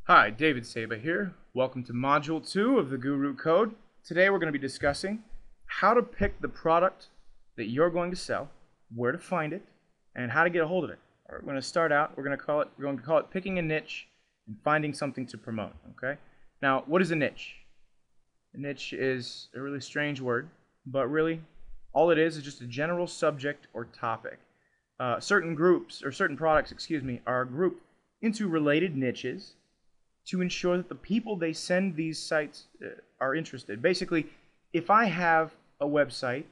Hi, David Saba here. Welcome to Module 2 of the Guru Code. Today we're going to be discussing how to pick the product that you're going to sell, where to find it, and how to get a hold of it. We're going to start out, we're going to call it picking a niche and finding something to promote, okay? Now, what is a niche? A niche is a really strange word, but really all it is just a general subject or topic. Certain products, are grouped into related niches to ensure that the people they send these sites are interested. Basically, if I have a website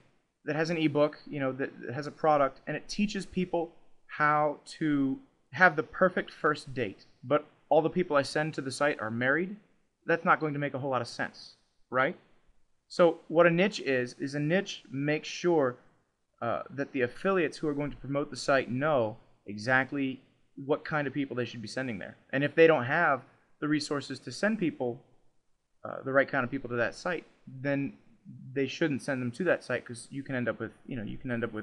that has an ebook, that has a product, and it teaches people how to have the perfect first date, but all the people I send to the site are married, that's not going to make a whole lot of sense, right? So what a niche is a niche makes sure that the affiliates who are going to promote the site know exactly what kind of people they should be sending there. And if they don't have the resources to send people, the right kind of people to that site, then they shouldn't send them to that site, because you can end up with,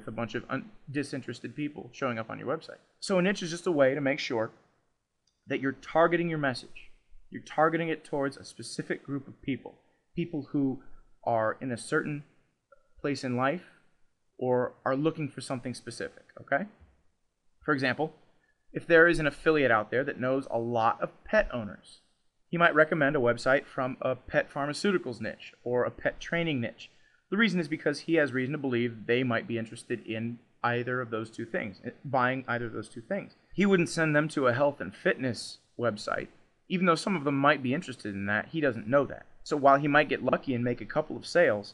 a bunch of disinterested people showing up on your website. So a niche is just a way to make sure that you're targeting your message. You're targeting it towards a specific group of people, people who are in a certain place in life or are looking for something specific, okay? For example, if there is an affiliate out there that knows a lot of pet owners, he might recommend a website from a pet pharmaceuticals niche or a pet training niche. The reason is because he has reason to believe they might be interested in either of those two things, buying either of those two things. He wouldn't send them to a health and fitness website, even though some of them might be interested in that. He doesn't know that. So while he might get lucky and make a couple of sales,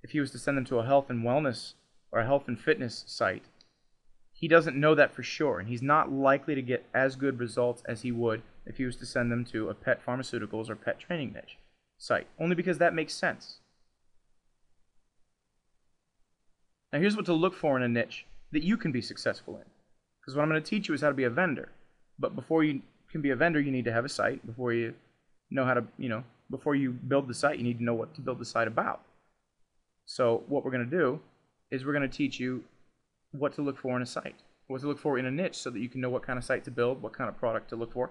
if he was to send them to a health and wellness or a health and fitness site, he doesn't know that for sure, and he's not likely to get as good results as he would if he was to send them to a pet pharmaceuticals or pet training niche site, only because that makes sense. Now here's what to look for in a niche that you can be successful in, because what I'm going to teach you is how to be a vendor. But before you can be a vendor, you need to have a site. Before you know how to, before you build the site, you need to know what to build the site about. So what we're going to do is we're going to teach you what to look for in a site, what to look for in a niche, so that you can know what kind of site to build, what kind of product to look for.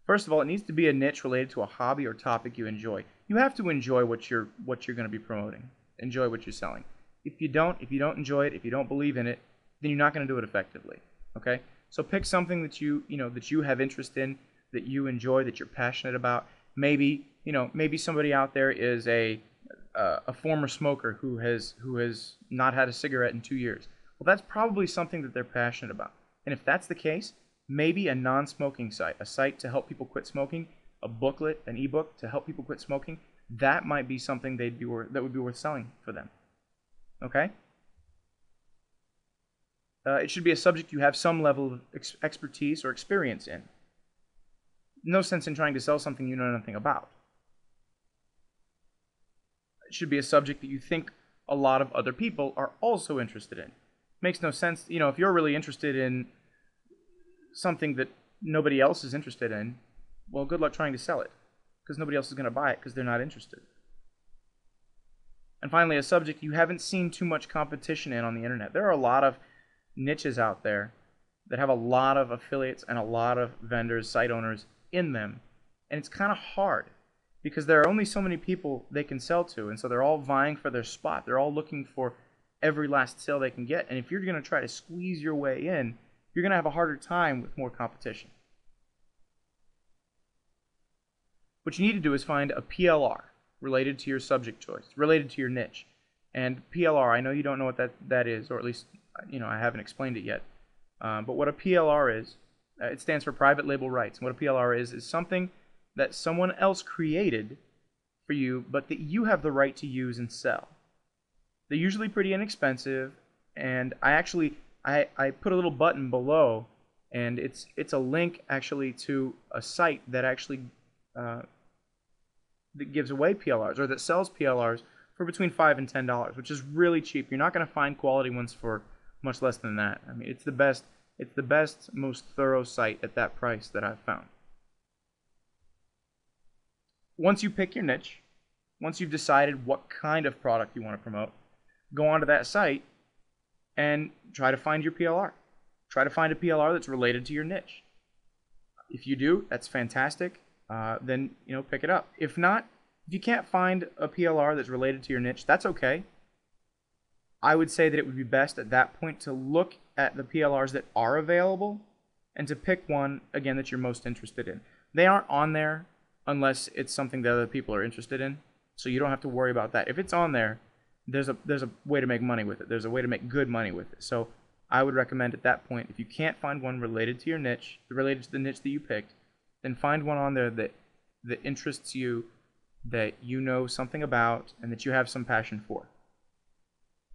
First of all, it needs to be a niche related to a hobby or topic you enjoy. You have to enjoy what you're going to be promoting, enjoy what you're selling. If you don't enjoy it, if you don't believe in it, then you're not going to do it effectively. Okay? So pick something that you have interest in, that you enjoy, that you're passionate about. Maybe somebody out there is a former smoker who has not had a cigarette in 2 years. Well, that's probably something that they're passionate about. And if that's the case, maybe a non-smoking site, a site to help people quit smoking, a booklet, an ebook to help people quit smoking, that might be something that would be worth selling for them. Okay? It should be a subject you have some level of expertise or experience in. No sense in trying to sell something you know nothing about. It should be a subject that you think a lot of other people are also interested in. Makes no sense, if you're really interested in something that nobody else is interested in, well, good luck trying to sell it, because nobody else is going to buy it because they're not interested. And finally, a subject you haven't seen too much competition in on the internet. There are a lot of niches out there that have a lot of affiliates and a lot of vendors, site owners in them, and it's kind of hard because there are only so many people they can sell to, and so they're all vying for their spot. They're all looking for every last sale they can get, and if you're going to try to squeeze your way in, you're going to have a harder time with more competition. What you need to do is find a PLR related to your subject choice, related to your niche. And PLR, I know you don't know what that is, or at least I haven't explained it yet. But what a PLR is, it stands for private label rights. And what a PLR is something that someone else created for you, but that you have the right to use and sell. They're usually pretty inexpensive, and I put a little button below, and it's a link actually to a site that actually that gives away PLRs, or that sells PLRs for between $5 and $10, which is really cheap. You're not going to find quality ones for much less than that. I mean, it's the best, most thorough site at that price that I've found. Once you pick your niche, once you've decided what kind of product you want to promote, go onto that site and try to find your PLR. Try to find a PLR that's related to your niche. If you do, that's fantastic. then pick it up. If not, if you can't find a PLR that's related to your niche, that's okay. I would say that it would be best at that point to look at the PLRs that are available and to pick one, again, that you're most interested in. They aren't on there unless it's something that other people are interested in, so you don't have to worry about that. If it's on there, there's a way to make money with it. There's a way to make good money with it. So I would recommend at that point, if you can't find one related to your niche, related to the niche that you picked, then find one on there that interests you, that you know something about, and that you have some passion for.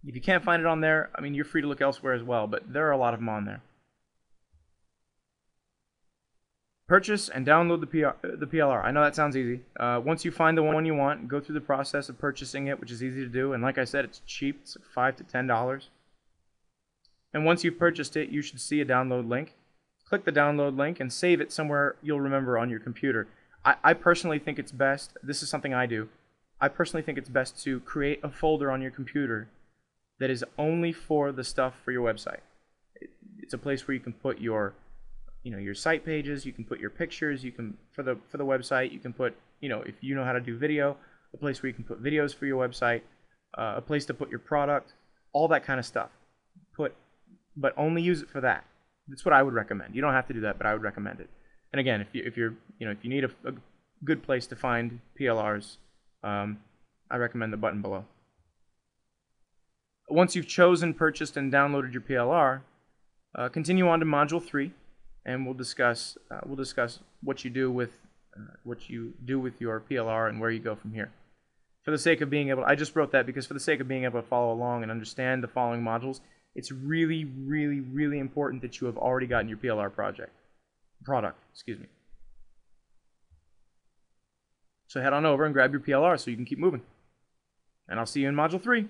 If you can't find it on there, I mean, you're free to look elsewhere as well, but there are a lot of them on there. Purchase and download the PLR. I know that sounds easy. Once you find the one you want, go through the process of purchasing it, which is easy to do. And like I said, it's cheap. It's $5 to $10. And once you've purchased it, you should see a download link. Click the download link and save it somewhere you'll remember on your computer. I personally think it's best, this is something I do, I personally think it's best to create a folder on your computer that is only for the stuff for your website. It's a place where you can put your site pages, you can put your pictures, you can for the website, you can put, if you know how to do video, a place where you can put videos for your website, a place to put your product, all that kind of stuff. But only use it for that. That's what I would recommend. You don't have to do that, but I would recommend it. And again, if you need a good place to find PLRs, I recommend the button below. Once you've chosen, purchased, and downloaded your PLR, continue on to module 3, and we'll discuss what you do with your PLR and where you go from here. For the sake of being able, I just wrote that because for the sake of being able to follow along and understand the following modules, it's really, really, really important that you have already gotten your PLR product. So head on over and grab your PLR so you can keep moving. And I'll see you in module 3.